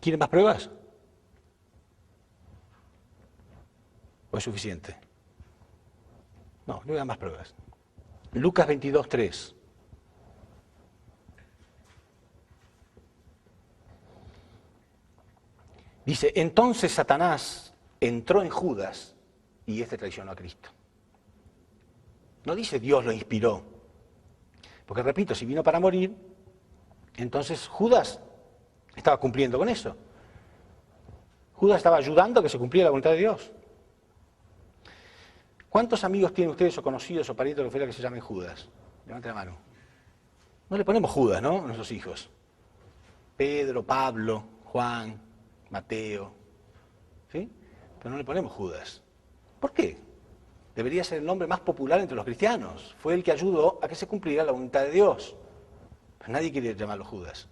¿Quieren más pruebas? ¿O es suficiente? No, le voy a dar más pruebas. Lucas 22:3. Dice, entonces Satanás entró en Judas y este traicionó a Cristo. No dice Dios lo inspiró. Porque repito, si vino para morir, entonces Judas estaba cumpliendo con eso. Judas estaba ayudando a que se cumpliera la voluntad de Dios. ¿Cuántos amigos tienen ustedes o conocidos o parientes o lo que fuera que se llamen Judas? Levanten la mano. No le ponemos Judas, ¿no? A nuestros hijos. Pedro, Pablo, Juan, Mateo. ¿Sí? Pero no le ponemos Judas. ¿Por qué? Debería ser el nombre más popular entre los cristianos. Fue el que ayudó a que se cumpliera la voluntad de Dios. Pero nadie quiere llamarlo Judas.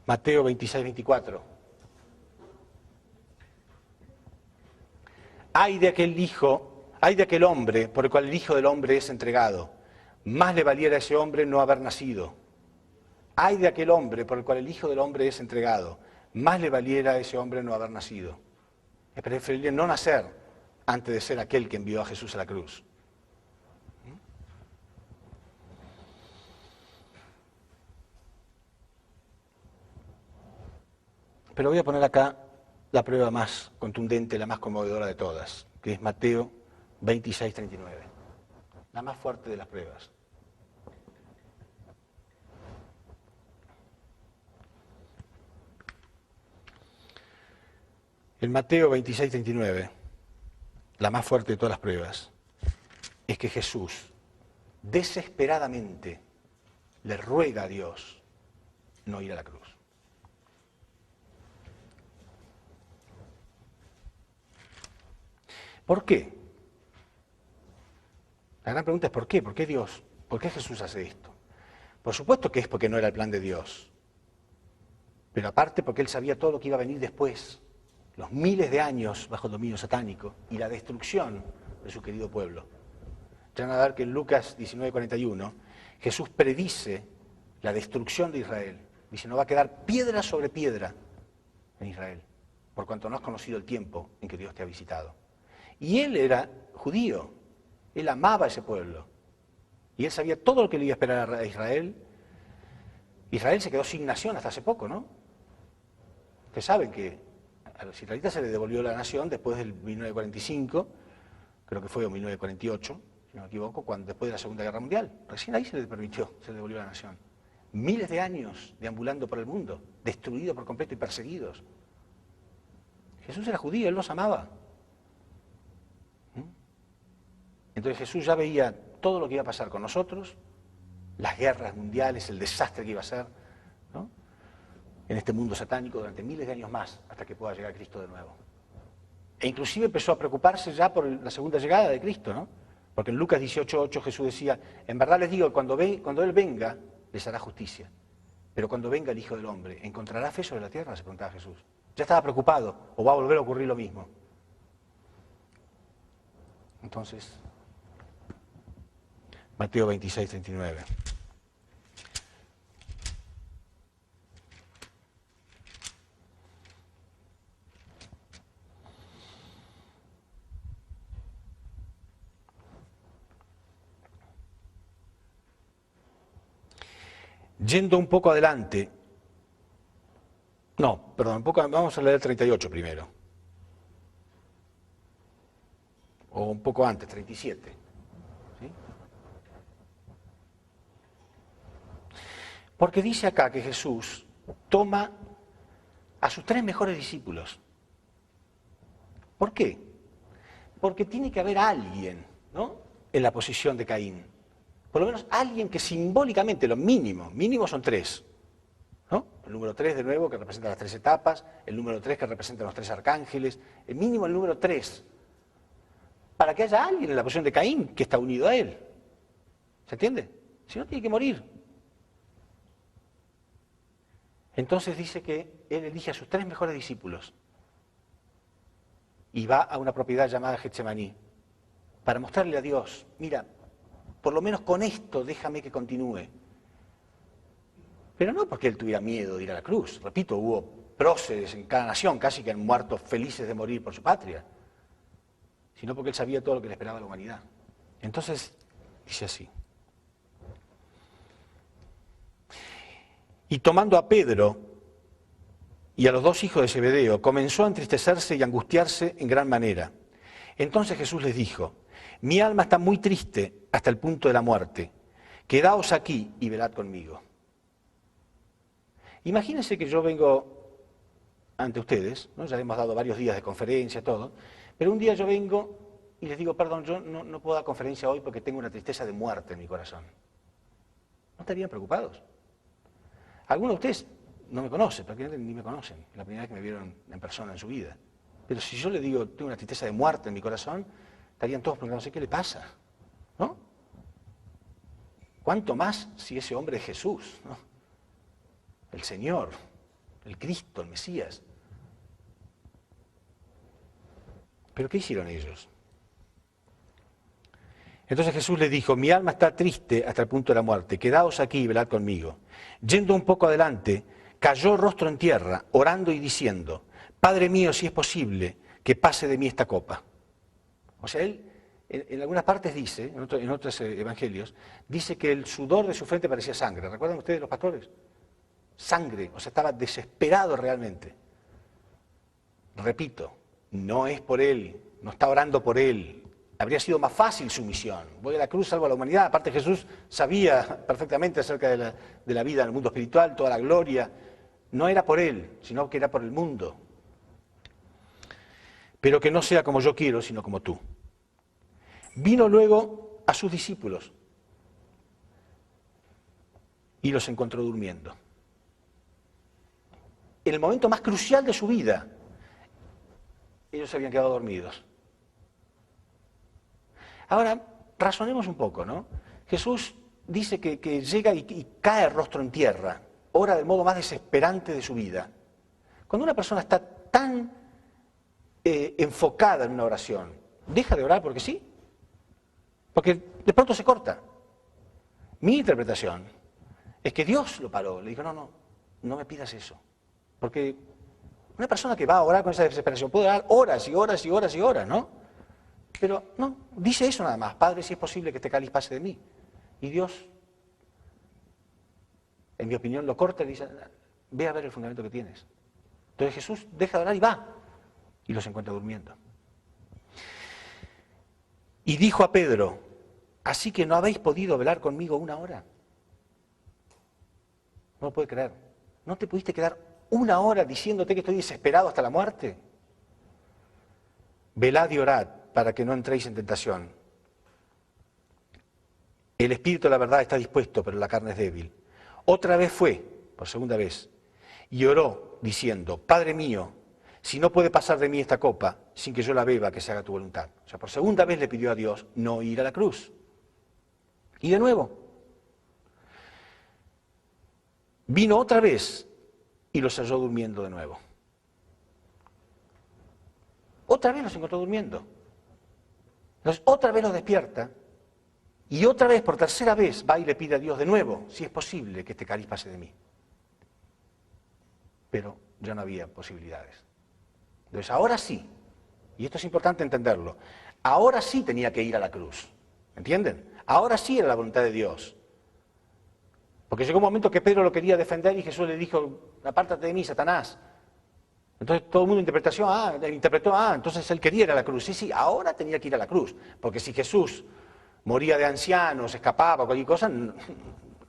Mateo 26:24. Ay de aquel hombre por el cual el Hijo del Hombre es entregado. Más le valiera a ese hombre no haber nacido. Ay de aquel hombre por el cual el Hijo del Hombre es entregado. Más le valiera a ese hombre no haber nacido. Es preferible no nacer antes de ser aquel que envió a Jesús a la cruz. Pero voy a poner acá la prueba más contundente, la más conmovedora de todas, que es Mateo 26:39. La más fuerte de las pruebas. En Mateo 26:39, la más fuerte de todas las pruebas, es que Jesús desesperadamente le ruega a Dios no ir a la cruz. ¿Por qué? La gran pregunta es ¿por qué? ¿Por qué Dios? ¿Por qué Jesús hace esto? Por supuesto que es porque no era el plan de Dios, pero aparte porque Él sabía todo lo que iba a venir después, los miles de años bajo el dominio satánico y la destrucción de su querido pueblo. Ya van a ver que en Lucas 19:41 Jesús predice la destrucción de Israel. Dice, no va a quedar piedra sobre piedra en Israel, por cuanto no has conocido el tiempo en que Dios te ha visitado. Y Él era judío, Él amaba a ese pueblo. Y Él sabía todo lo que le iba a esperar a Israel. Israel se quedó sin nación hasta hace poco, ¿no? Ustedes saben que a los israelitas se les devolvió la nación después del 1945, creo que fue en 1948, si no me equivoco, después de la Segunda Guerra Mundial. Recién ahí se les permitió, se les devolvió la nación. Miles de años deambulando por el mundo, destruidos por completo y perseguidos. Jesús era judío, Él los amaba. Entonces Jesús ya veía todo lo que iba a pasar con nosotros, las guerras mundiales, el desastre que iba a ser, ¿no? En este mundo satánico durante miles de años más, hasta que pueda llegar Cristo de nuevo. E inclusive empezó a preocuparse ya por la segunda llegada de Cristo, ¿no? Porque en Lucas 18:8 Jesús decía, en verdad les digo, cuando Él venga, les hará justicia. Pero cuando venga el Hijo del Hombre, ¿encontrará fe sobre la tierra?, se preguntaba Jesús. Ya estaba preocupado, o va a volver a ocurrir lo mismo. Entonces, Mateo 26:39. Yendo un poco adelante, vamos a leer el 38 primero. O un poco antes, 37. ¿Sí? Porque dice acá que Jesús toma a sus 3 mejores discípulos. ¿Por qué? Porque tiene que haber alguien, ¿no?, en la posición de Caín. Por lo menos alguien que simbólicamente, lo mínimo son 3. ¿No? El número 3 de nuevo, que representa las 3 etapas, el número 3 que representa los 3 arcángeles, el mínimo el número 3. Para que haya alguien en la posición de Caín que está unido a él. ¿Se entiende? Si no, tiene que morir. Entonces dice que él elige a sus 3 mejores discípulos y va a una propiedad llamada Getsemaní para mostrarle a Dios, mira, por lo menos con esto déjame que continúe. Pero no porque él tuviera miedo de ir a la cruz. Repito, hubo próceres en cada nación, casi que han muerto felices de morir por su patria, sino porque él sabía todo lo que le esperaba a la humanidad. Entonces, dice así. Y tomando a Pedro y a los dos hijos de Zebedeo, comenzó a entristecerse y angustiarse en gran manera. Entonces Jesús les dijo, mi alma está muy triste hasta el punto de la muerte. Quedaos aquí y velad conmigo. Imagínense que yo vengo ante ustedes, ¿no? Ya hemos dado varios días de conferencia, todo, pero un día yo vengo y les digo, perdón, yo no puedo dar conferencia hoy porque tengo una tristeza de muerte en mi corazón. ¿No estarían preocupados? Algunos de ustedes no me conocen, prácticamente ni me conocen, la primera vez que me vieron en persona en su vida. Pero si yo les digo, tengo una tristeza de muerte en mi corazón, estarían todos preguntándose, ¿qué le pasa? ¿No? ¿Cuánto más si ese hombre es Jesús, ¿no? El Señor, el Cristo, el Mesías. ¿Pero qué hicieron ellos? Entonces Jesús les dijo, mi alma está triste hasta el punto de la muerte, quedaos aquí y velad conmigo. Yendo un poco adelante, cayó rostro en tierra, orando y diciendo, Padre mío, si es posible, que pase de mí esta copa. O sea, él en algunas partes dice, en otros evangelios, dice que el sudor de su frente parecía sangre. ¿Recuerdan ustedes los pastores? Sangre, o sea, estaba desesperado realmente. Repito, no es por él, no está orando por él. Habría sido más fácil su misión. Voy a la cruz, salvo a la humanidad. Aparte Jesús sabía perfectamente acerca de la vida en el mundo espiritual, toda la gloria. No era por él, sino que era por el mundo. Pero que no sea como yo quiero, sino como tú. Vino luego a sus discípulos y los encontró durmiendo. En el momento más crucial de su vida, ellos se habían quedado dormidos. Ahora, razonemos un poco, ¿no? Jesús dice que llega y cae rostro en tierra, ora del modo más desesperante de su vida. Cuando una persona está tan enfocada en una oración, deja de orar porque sí, porque de pronto se corta. Mi interpretación es que Dios lo paró, le dijo, no me pidas eso. Porque una persona que va a orar con esa desesperación puede orar horas y horas y horas y horas, ¿no? Pero no, dice eso nada más, Padre, si es posible que este cáliz pase de mí. Y Dios, en mi opinión, lo corta y dice, ve a ver el fundamento que tienes. Entonces Jesús deja de orar y va, y los encuentra durmiendo. Y dijo a Pedro, ¿así que no habéis podido velar conmigo una hora? No lo puede creer. ¿No te pudiste quedar una hora diciéndote que estoy desesperado hasta la muerte? Velad y orad para que no entréis en tentación. El espíritu de la verdad está dispuesto, pero la carne es débil. Otra vez fue, por segunda vez, y oró diciendo, Padre mío, si no puede pasar de mí esta copa sin que yo la beba, que se haga tu voluntad. O sea, por segunda vez le pidió a Dios no ir a la cruz. Y de nuevo, vino otra vez y los halló durmiendo de nuevo. Otra vez los encontró durmiendo. Entonces, otra vez los despierta y otra vez, por tercera vez, va y le pide a Dios de nuevo, si es posible que este cáliz pase de mí. Pero ya no había posibilidades. Entonces, ahora sí, y esto es importante entenderlo, ahora sí tenía que ir a la cruz. ¿Entienden? Ahora sí era la voluntad de Dios. Porque llegó un momento que Pedro lo quería defender y Jesús le dijo, apártate de mí, Satanás. Entonces todo el mundo interpretó, entonces él quería ir a la cruz. Sí, ahora tenía que ir a la cruz. Porque si Jesús moría de anciano, se escapaba, cualquier cosa,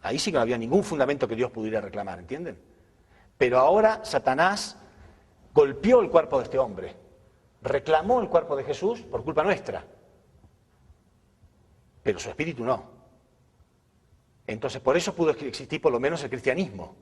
ahí sí que no había ningún fundamento que Dios pudiera reclamar, ¿entienden? Pero ahora Satanás golpeó el cuerpo de este hombre, reclamó el cuerpo de Jesús por culpa nuestra, pero su espíritu no. Entonces por eso pudo existir por lo menos el cristianismo,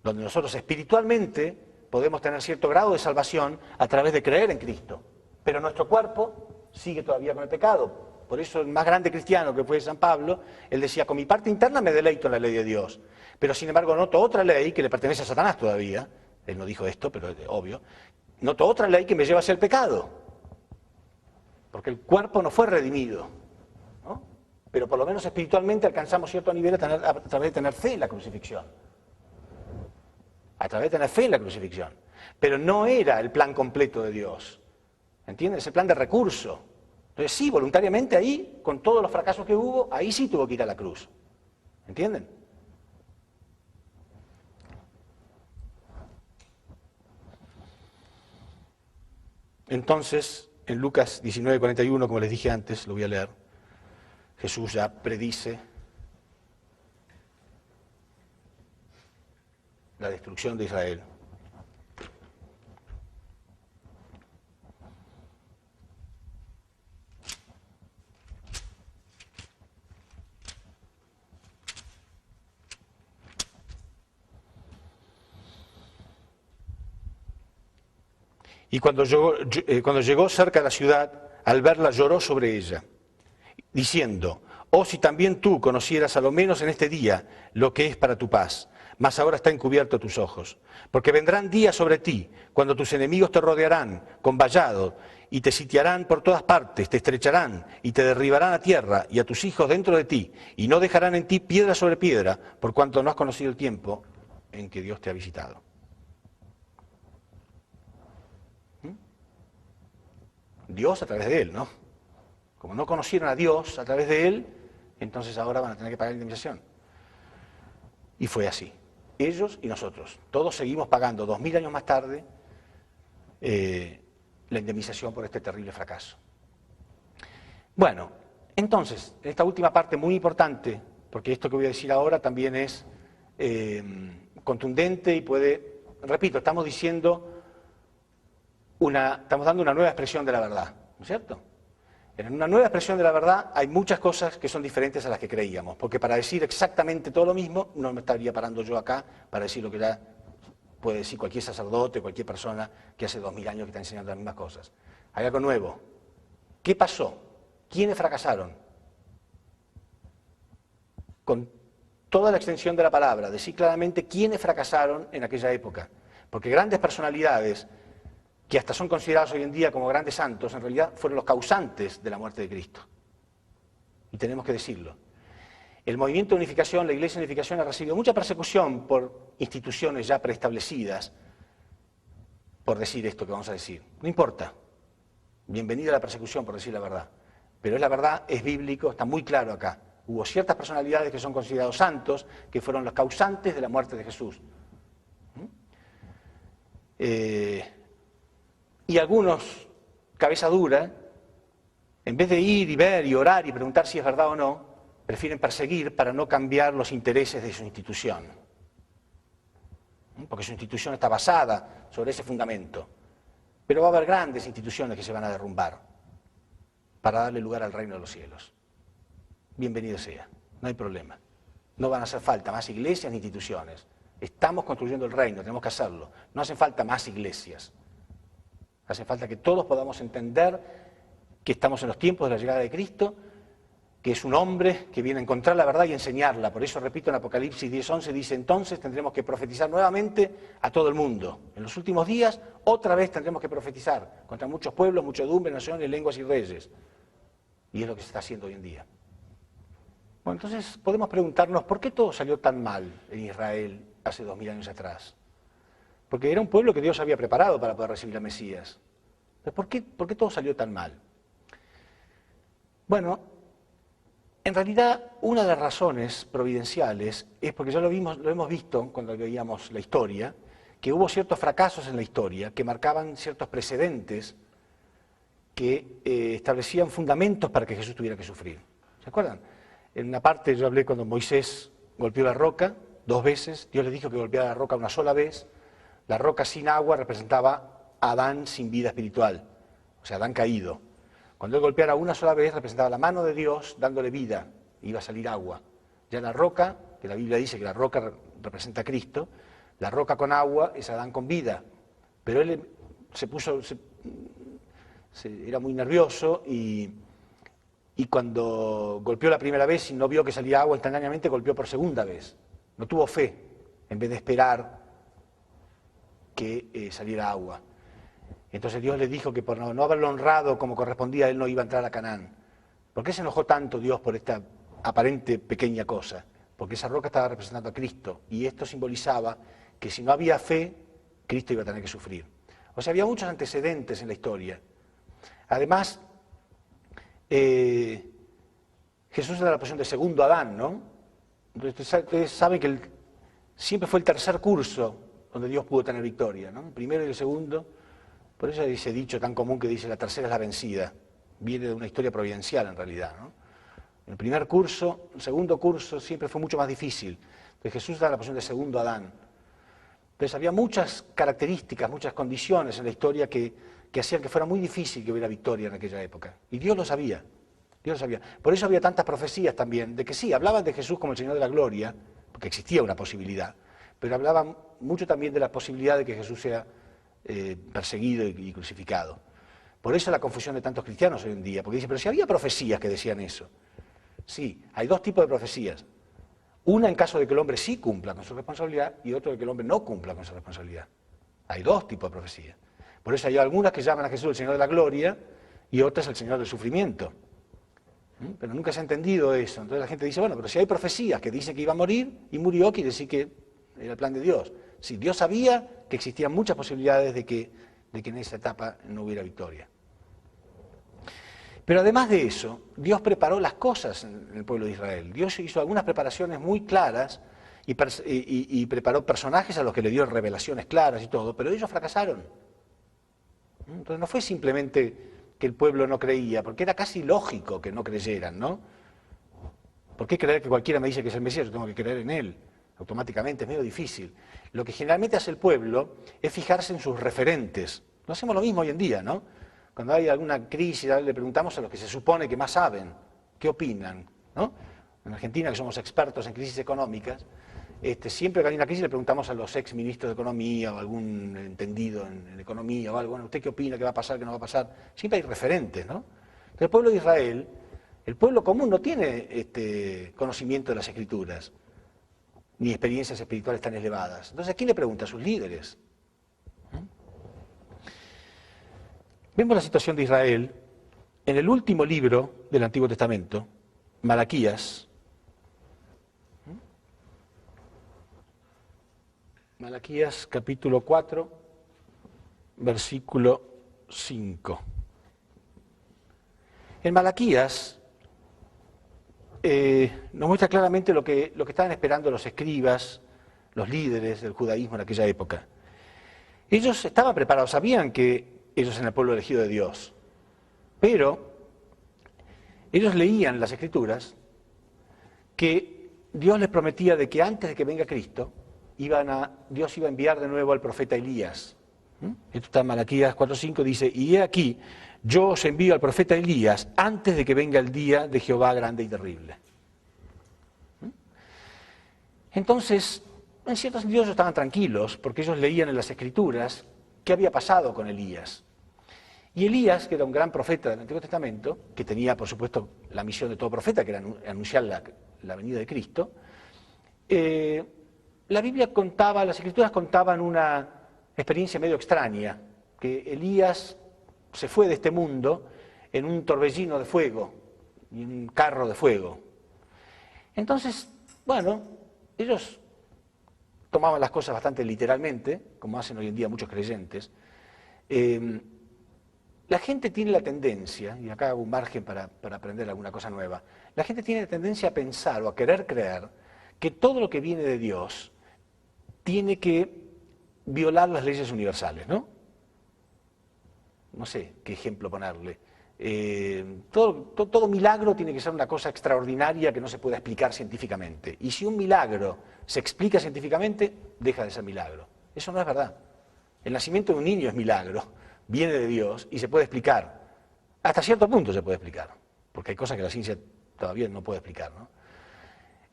donde nosotros espiritualmente podemos tener cierto grado de salvación a través de creer en Cristo, pero nuestro cuerpo sigue todavía con el pecado. Por eso el más grande cristiano que fue San Pablo, él decía, con mi parte interna me deleito en la ley de Dios, pero sin embargo noto otra ley que le pertenece a Satanás todavía, él no dijo esto, pero es obvio, noto otra ley que me lleva hacia el pecado, porque el cuerpo no fue redimido, ¿no? pero por lo menos espiritualmente alcanzamos cierto nivel a través de tener fe en la crucifixión. A través de tener fe en la crucifixión. Pero no era el plan completo de Dios. ¿Entiendes? Es el plan de recurso. Entonces sí, voluntariamente ahí, con todos los fracasos que hubo, ahí sí tuvo que ir a la cruz. ¿Entienden? Entonces, en Lucas 19:41, como les dije antes, lo voy a leer, Jesús ya predice la destrucción de Israel. Y cuando llegó cerca de la ciudad, al verla lloró sobre ella, diciendo, oh, si también tú conocieras a lo menos en este día lo que es para tu paz, mas ahora está encubierto a tus ojos. Porque vendrán días sobre ti, cuando tus enemigos te rodearán con vallado, y te sitiarán por todas partes, te estrecharán, y te derribarán a tierra, y a tus hijos dentro de ti, y no dejarán en ti piedra sobre piedra, por cuanto no has conocido el tiempo en que Dios te ha visitado. Dios a través de él, ¿no? Como no conocieron a Dios a través de él, entonces ahora van a tener que pagar la indemnización. Y fue así. Ellos y nosotros. Todos seguimos pagando 2000 años más tarde la indemnización por este terrible fracaso. Bueno, entonces, en esta última parte muy importante, porque esto que voy a decir ahora también es contundente y puede, repito, estamos dando una nueva expresión de la verdad, ¿no es cierto? En una nueva expresión de la verdad hay muchas cosas que son diferentes a las que creíamos, porque para decir exactamente todo lo mismo no me estaría parando yo acá para decir lo que ya puede decir cualquier sacerdote, cualquier persona que hace 2000 años que está enseñando las mismas cosas. Hay algo nuevo. ¿Qué pasó? ¿Quiénes fracasaron? Con toda la extensión de la palabra, decir claramente quiénes fracasaron en aquella época, porque grandes personalidades que hasta son considerados hoy en día como grandes santos, en realidad fueron los causantes de la muerte de Cristo. Y tenemos que decirlo. El movimiento de unificación, la Iglesia de Unificación, ha recibido mucha persecución por instituciones ya preestablecidas, por decir esto que vamos a decir. No importa. Bienvenida a la persecución, por decir la verdad. Pero es la verdad, es bíblico, está muy claro acá. Hubo ciertas personalidades que son considerados santos, que fueron los causantes de la muerte de Jesús. Y algunos, cabeza dura, en vez de ir y ver y orar y preguntar si es verdad o no, prefieren perseguir para no cambiar los intereses de su institución. Porque su institución está basada sobre ese fundamento. Pero va a haber grandes instituciones que se van a derrumbar para darle lugar al reino de los cielos. Bienvenido sea, no hay problema. No van a hacer falta más iglesias ni instituciones. Estamos construyendo el reino, tenemos que hacerlo. No hacen falta más iglesias. Hace falta que todos podamos entender que estamos en los tiempos de la llegada de Cristo, que es un hombre que viene a encontrar la verdad y enseñarla. Por eso, repito, en Apocalipsis 10:11 dice, entonces tendremos que profetizar nuevamente a todo el mundo. En los últimos días, otra vez tendremos que profetizar contra muchos pueblos, muchedumbres, naciones, lenguas y reyes. Y es lo que se está haciendo hoy en día. Bueno, entonces podemos preguntarnos, ¿por qué todo salió tan mal en Israel hace 2000 años atrás? Porque era un pueblo que Dios había preparado para poder recibir al Mesías. ¿Pero por qué todo salió tan mal? Bueno, en realidad una de las razones providenciales es porque ya lo hemos visto cuando veíamos la historia, que hubo ciertos fracasos en la historia que marcaban ciertos precedentes que establecían fundamentos para que Jesús tuviera que sufrir. ¿Se acuerdan? En una parte yo hablé cuando Moisés golpeó la roca 2 veces, Dios le dijo que golpeara la roca una sola vez. La roca sin agua representaba a Adán sin vida espiritual, o sea, Adán caído. Cuando él golpeara una sola vez representaba la mano de Dios dándole vida, iba a salir agua. Ya la roca, que la Biblia dice que la roca representa a Cristo, la roca con agua es Adán con vida. Pero él era muy nervioso y cuando golpeó la primera vez y no vio que salía agua instantáneamente, golpeó por segunda vez. No tuvo fe, en vez de esperar que saliera agua. Entonces Dios le dijo que por no haberlo honrado como correspondía, él no iba a entrar a Canaán. ¿Por qué se enojó tanto Dios por esta aparente pequeña cosa, porque esa roca estaba representando a Cristo, y esto simbolizaba que si no había fe, Cristo iba a tener que sufrir. O sea, había muchos antecedentes en la historia. Además, Jesús era la posición de segundo Adán, ¿no? Entonces, ustedes saben que siempre fue el tercer curso donde Dios pudo tener victoria, ¿no? El primero y el segundo. Por eso hay ese dicho tan común que dice la tercera es la vencida. Viene de una historia providencial en realidad, ¿no? El primer curso, el segundo curso siempre fue mucho más difícil. Entonces Jesús era la posición de segundo Adán. Entonces había muchas características, muchas condiciones en la historia que hacían que fuera muy difícil que hubiera victoria en aquella época. Y Dios lo sabía. Dios lo sabía. Por eso había tantas profecías también, de que sí, hablaban de Jesús como el Señor de la Gloria, porque existía una posibilidad, pero hablaban mucho también de la posibilidad de que Jesús sea perseguido y crucificado. Por eso la confusión de tantos cristianos hoy en día, porque dicen, pero si había profecías que decían eso. Sí, hay dos tipos de profecías. Una en caso de que el hombre sí cumpla con su responsabilidad y otro de que el hombre no cumpla con su responsabilidad. Hay dos tipos de profecías. Por eso hay algunas que llaman a Jesús el Señor de la Gloria y otras el Señor del sufrimiento. Pero nunca se ha entendido eso. Entonces la gente dice, bueno, pero si hay profecías que dicen que iba a morir y murió, quiere decir que era el plan de Dios. Sí, Dios sabía que existían muchas posibilidades de que en esa etapa no hubiera victoria. Pero además de eso, Dios preparó las cosas en el pueblo de Israel. Dios hizo algunas preparaciones muy claras y preparó personajes a los que le dio revelaciones claras y todo, pero ellos fracasaron. Entonces no fue simplemente que el pueblo no creía, porque era casi lógico que no creyeran, ¿no? ¿Por qué creer que cualquiera me dice que es el Mesías? Yo tengo que creer en él, automáticamente, es medio difícil. Lo que generalmente hace el pueblo es fijarse en sus referentes. No hacemos lo mismo hoy en día, ¿no? Cuando hay alguna crisis, le preguntamos a los que se supone que más saben, ¿qué opinan? ¿No? En Argentina, que somos expertos en crisis económicas, siempre que hay una crisis le preguntamos a los ex ministros de Economía o algún entendido en economía o algo, bueno, ¿usted qué opina? ¿Qué va a pasar? ¿Qué no va a pasar? Siempre hay referentes, ¿no? Pero el pueblo de Israel, el pueblo común no tiene conocimiento de las Escrituras, ni experiencias espirituales tan elevadas. Entonces, ¿a quién le pregunta? A sus líderes. Vemos la situación de Israel en el último libro del Antiguo Testamento, Malaquías. Malaquías capítulo 4, versículo 5. En Malaquías nos muestra claramente lo que estaban esperando los escribas, los líderes del judaísmo en aquella época. Ellos estaban preparados, sabían que ellos eran el pueblo elegido de Dios, pero ellos leían las Escrituras que Dios les prometía de que antes de que venga Cristo, Dios iba a enviar de nuevo al profeta Elías. Esto está en Malaquías 4:5, dice, y he aquí, yo os envío al profeta Elías antes de que venga el día de Jehová grande y terrible. Entonces, en cierto sentido ellos estaban tranquilos, porque ellos leían en las Escrituras qué había pasado con Elías. Y Elías, que era un gran profeta del Antiguo Testamento, que tenía, por supuesto, la misión de todo profeta, que era anunciar la venida de Cristo, la Biblia contaba, las Escrituras contaban una experiencia medio extraña, que Elías se fue de este mundo en un torbellino de fuego, y un carro de fuego. Entonces, bueno, ellos tomaban las cosas bastante literalmente, como hacen hoy en día muchos creyentes. La gente tiene la tendencia, y acá hago un margen para aprender alguna cosa nueva, la gente tiene la tendencia a pensar o a querer creer que todo lo que viene de Dios tiene que violar las leyes universales, ¿no? No sé qué ejemplo ponerle. Todo milagro tiene que ser una cosa extraordinaria que no se pueda explicar científicamente. Y si un milagro se explica científicamente, deja de ser milagro. Eso no es verdad. El nacimiento de un niño es milagro, viene de Dios y se puede explicar. Hasta cierto punto se puede explicar, porque hay cosas que la ciencia todavía no puede explicar, ¿no?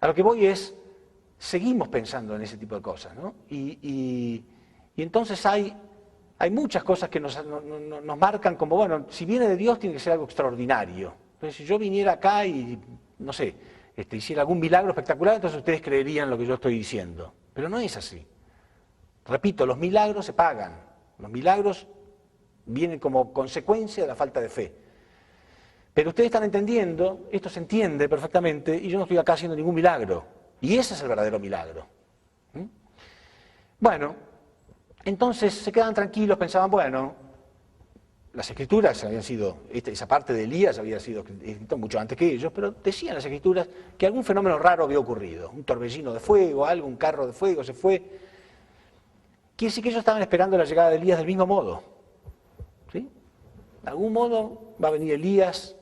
A lo que voy es, seguimos pensando en ese tipo de cosas, ¿no? Y entonces hay muchas cosas que nos marcan como, bueno, si viene de Dios tiene que ser algo extraordinario. Entonces, si yo viniera acá y, no sé, hiciera algún milagro espectacular, entonces ustedes creerían lo que yo estoy diciendo. Pero no es así. Repito, los milagros se pagan. Los milagros vienen como consecuencia de la falta de fe. Pero ustedes están entendiendo, esto se entiende perfectamente, y yo no estoy acá haciendo ningún milagro. Y ese es el verdadero milagro. ¿Mm? Bueno, entonces se quedaban tranquilos, pensaban, bueno, las Escrituras habían sido, esa parte de Elías había sido escrita mucho antes que ellos, pero decían las Escrituras que algún fenómeno raro había ocurrido, un torbellino de fuego, algo, un carro de fuego se fue. Quiere decir que ellos estaban esperando la llegada de Elías del mismo modo. ¿Sí? De algún modo va a venir Elías,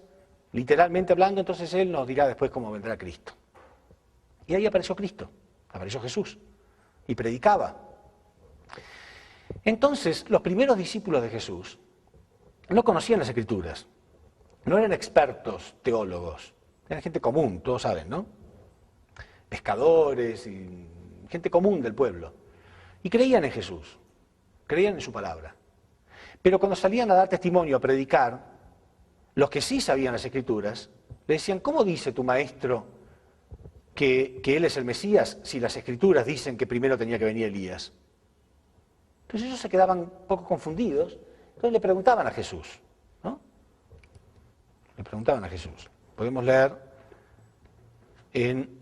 literalmente hablando, entonces él nos dirá después cómo vendrá Cristo. Y ahí apareció Cristo, apareció Jesús, y predicaba. Entonces, los primeros discípulos de Jesús no conocían las Escrituras, no eran expertos teólogos, eran gente común, todos saben, ¿no? Pescadores y gente común del pueblo. Y creían en Jesús, creían en su palabra. Pero cuando salían a dar testimonio, a predicar, los que sí sabían las Escrituras, le decían, ¿cómo dice tu maestro que él es el Mesías si las Escrituras dicen que primero tenía que venir Elías? Entonces ellos se quedaban un poco confundidos. Entonces le preguntaban a Jesús, ¿no? Le preguntaban a Jesús. Podemos leer en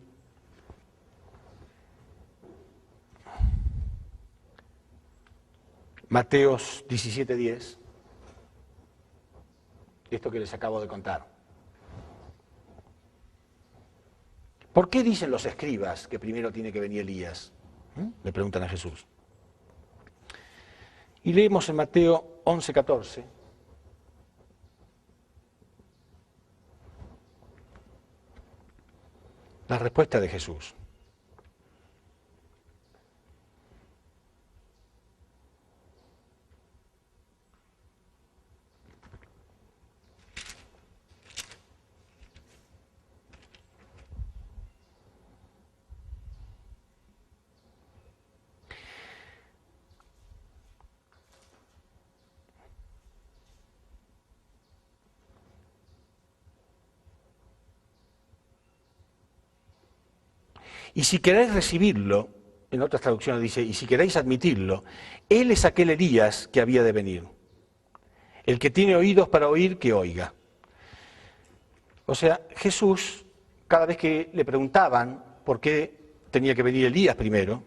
Mateos 17:10, esto que les acabo de contar. ¿Por qué dicen los escribas que primero tiene que venir Elías? Le preguntan a Jesús. Y leemos en Mateo 11:14. La respuesta de Jesús. Y si queréis recibirlo, en otras traducciones dice, y si queréis admitirlo, él es aquel Elías que había de venir. El que tiene oídos para oír, que oiga. O sea, Jesús, cada vez que le preguntaban por qué tenía que venir Elías primero,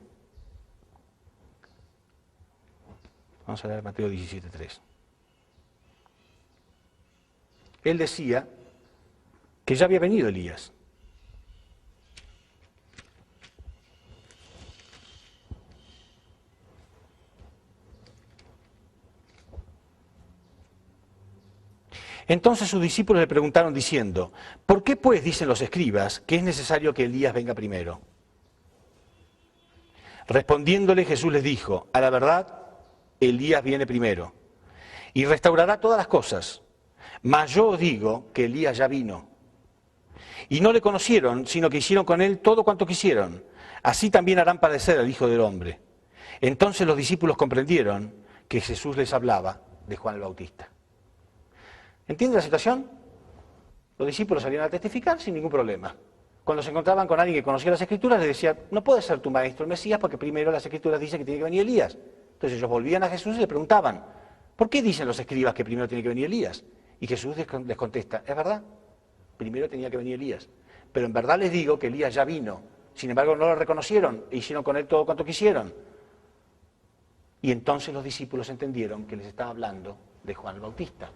vamos a leer Mateo 17:3. Él decía que ya había venido Elías. Entonces sus discípulos le preguntaron diciendo, ¿por qué pues dicen los escribas que es necesario que Elías venga primero? Respondiéndole Jesús les dijo, a la verdad, Elías viene primero y restaurará todas las cosas, mas yo os digo que Elías ya vino. Y no le conocieron, sino que hicieron con él todo cuanto quisieron. Así también harán padecer al Hijo del Hombre. Entonces los discípulos comprendieron que Jesús les hablaba de Juan el Bautista. ¿Entienden la situación? Los discípulos salían a testificar sin ningún problema. Cuando se encontraban con alguien que conocía las Escrituras, les decía, no puede ser tu maestro el Mesías porque primero las Escrituras dicen que tiene que venir Elías. Entonces ellos volvían a Jesús y le preguntaban, ¿por qué dicen los escribas que primero tiene que venir Elías? Y Jesús les contesta, es verdad, primero tenía que venir Elías. Pero en verdad les digo que Elías ya vino. Sin embargo, no lo reconocieron e hicieron con él todo cuanto quisieron. Y entonces los discípulos entendieron que les estaba hablando de Juan el Bautista.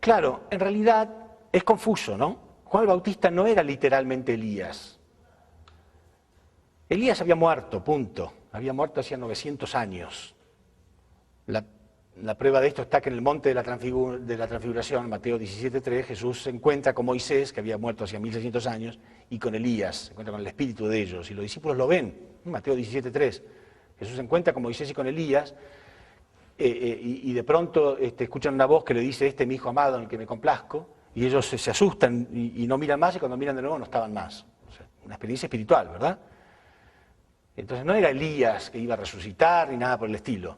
Claro, en realidad es confuso, ¿no? Juan el Bautista no era literalmente Elías. Elías había muerto, punto. Había muerto hacía 900 años. La prueba de esto está que en el monte de la transfiguración, Mateo 17:3, Jesús se encuentra con Moisés, que había muerto hacía 1600 años, y con Elías, se encuentra con el espíritu de ellos. Y los discípulos lo ven, Mateo 17:3. Jesús se encuentra con Moisés y con Elías, y de pronto escuchan una voz que le dice, este es mi hijo amado en el que me complazco, y ellos se asustan y no miran más, y cuando miran de nuevo no estaban más. O sea, una experiencia espiritual, ¿verdad? Entonces no era Elías que iba a resucitar ni nada por el estilo.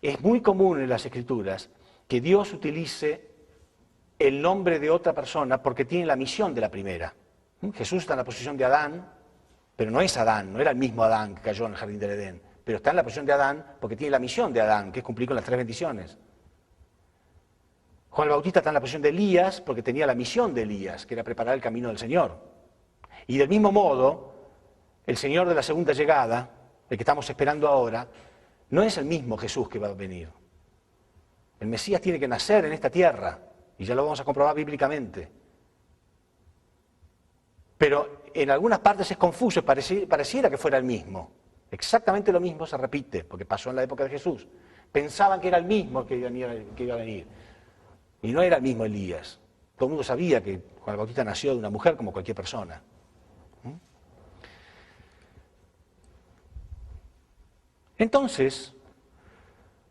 Es muy común en las Escrituras que Dios utilice el nombre de otra persona porque tiene la misión de la primera. Jesús está en la posición de Adán, Pero no es Adán, no era el mismo Adán que cayó en el jardín del Edén, pero está en la posición de Adán porque tiene la misión de Adán, que es cumplir con las 3 bendiciones. Juan el Bautista está en la posición de Elías porque tenía la misión de Elías, que era preparar el camino del Señor. Y del mismo modo, el Señor de la segunda llegada, el que estamos esperando ahora, no es el mismo Jesús que va a venir. El Mesías tiene que nacer en esta tierra, y ya lo vamos a comprobar bíblicamente. Pero en algunas partes es confuso, pareciera que fuera el mismo. Exactamente lo mismo se repite, porque pasó en la época de Jesús. Pensaban que era el mismo que iba a venir. Y no era el mismo Elías. Todo el mundo sabía que Juan el Bautista nació de una mujer como cualquier persona. Entonces,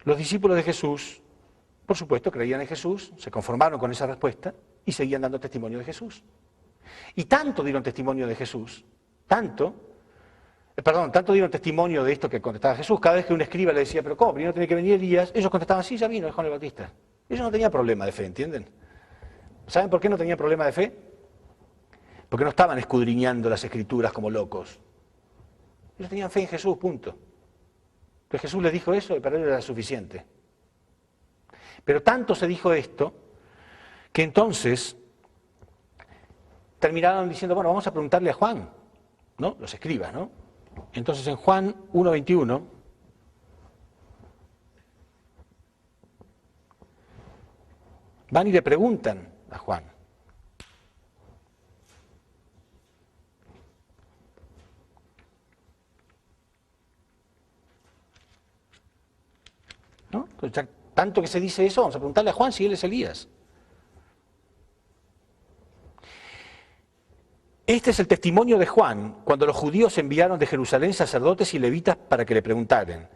los discípulos de Jesús, por supuesto, creían en Jesús, se conformaron con esa respuesta y seguían dando testimonio de Jesús. Y tanto dieron testimonio de Jesús, tanto dieron testimonio de esto que contestaba Jesús. Cada vez que un escriba le decía, pero ¿cómo? Primero tiene que venir Elías, ellos contestaban, sí, ya vino, es Juan el Bautista. Ellos no tenían problema de fe, ¿entienden? ¿Saben por qué no tenían problema de fe? Porque no estaban escudriñando las Escrituras como locos. Ellos tenían fe en Jesús, punto. Entonces Jesús les dijo eso y para ellos era suficiente. Pero tanto se dijo esto, que entonces terminaron diciendo, bueno, vamos a preguntarle a Juan, ¿no? Los escribas, ¿no? Entonces en Juan 1:21, van y le preguntan a Juan. ¿No? Entonces, ya, tanto que se dice eso, vamos a preguntarle a Juan si él es Elías. Este es el testimonio de Juan cuando los judíos enviaron de Jerusalén sacerdotes y levitas para que le preguntaran,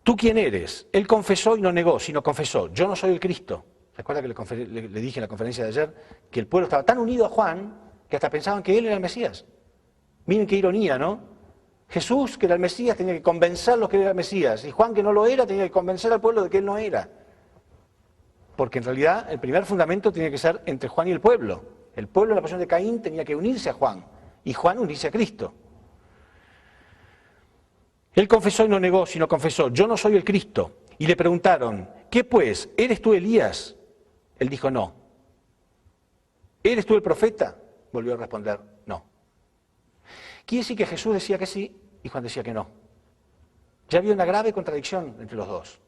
¿tú quién eres? Él confesó y no negó, sino confesó, yo no soy el Cristo. ¿Recuerda que le dije en la conferencia de ayer que el pueblo estaba tan unido a Juan que hasta pensaban que él era el Mesías? Miren qué ironía, ¿no? Jesús, que era el Mesías, tenía que convencerlos que era el Mesías, y Juan, que no lo era, tenía que convencer al pueblo de que él no era. Porque en realidad el primer fundamento tenía que ser entre Juan y el pueblo. El pueblo en la pasión de Caín tenía que unirse a Juan, y Juan unirse a Cristo. Él confesó y no negó, sino confesó, yo no soy el Cristo. Y le preguntaron, ¿qué pues? ¿Eres tú Elías? Él dijo, no. ¿Eres tú el profeta? Volvió a responder, no. Quiere decir que Jesús decía que sí y Juan decía que no. Ya había una grave contradicción entre los dos.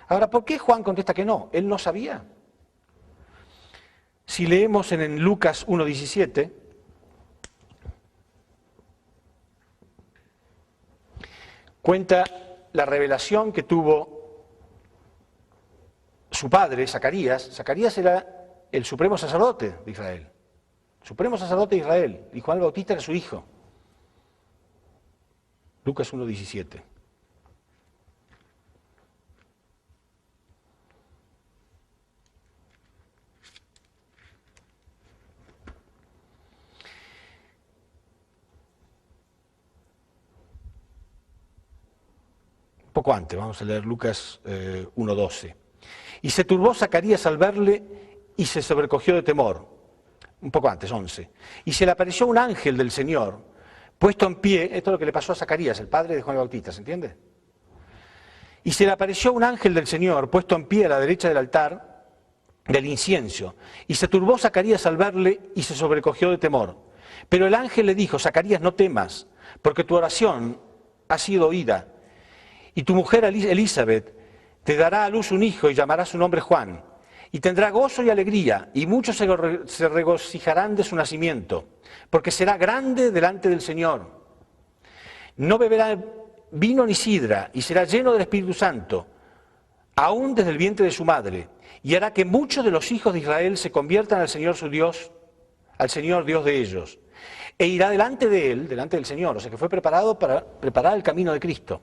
Ahora, ¿por qué Juan contesta que no? Él no sabía. Si leemos en Lucas 1:17, cuenta la revelación que tuvo su padre, Zacarías. Zacarías era el supremo sacerdote de Israel. Supremo sacerdote de Israel. Y Juan el Bautista era su hijo. Lucas 1:17. Poco antes, vamos a leer Lucas 1:12. Y se turbó Zacarías al verle y se sobrecogió de temor. Un poco antes, 11. Y se le apareció un ángel del Señor, puesto en pie, esto es lo que le pasó a Zacarías, el padre de Juan el Bautista, ¿se entiende? Y se le apareció un ángel del Señor, puesto en pie a la derecha del altar del incienso. Y se turbó Zacarías al verle y se sobrecogió de temor. Pero el ángel le dijo, Zacarías, no temas, porque tu oración ha sido oída. Y tu mujer Elizabeth te dará a luz un hijo y llamará su nombre Juan. Y tendrá gozo y alegría, y muchos se regocijarán de su nacimiento, porque será grande delante del Señor. No beberá vino ni sidra, y será lleno del Espíritu Santo, aún desde el vientre de su madre, y hará que muchos de los hijos de Israel se conviertan al Señor su Dios, al Señor Dios de ellos. E irá delante de él, delante del Señor, o sea que fue preparado para preparar el camino de Cristo.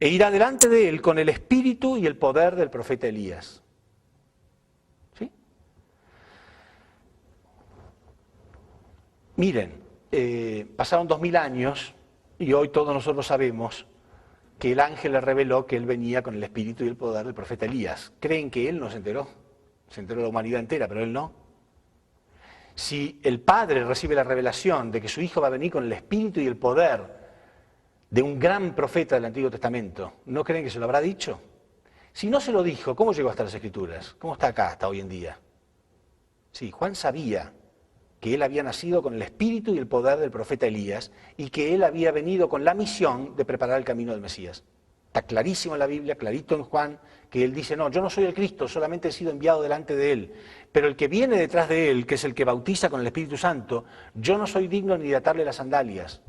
E irá delante de él con el espíritu y el poder del profeta Elías. ¿Sí? Miren, pasaron 2000 años y hoy todos nosotros sabemos que el ángel le reveló que él venía con el espíritu y el poder del profeta Elías. ¿Creen que él no se enteró? Se enteró la humanidad entera, pero él no. si el Padre recibe la revelación de que su Hijo va a venir con el espíritu y el poder de un gran profeta del Antiguo Testamento, ¿no creen que se lo habrá dicho? Si no se lo dijo, ¿cómo llegó hasta las Escrituras? ¿Cómo está acá hasta hoy en día? Sí, Juan sabía que él había nacido con el espíritu y el poder del profeta Elías y que él había venido con la misión de preparar el camino del Mesías. Está clarísimo en la Biblia, clarito en Juan, que él dice, no, yo no soy el Cristo, solamente he sido enviado delante de él. Pero el que viene detrás de él, que es el que bautiza con el Espíritu Santo, yo no soy digno ni de atarle las sandalias.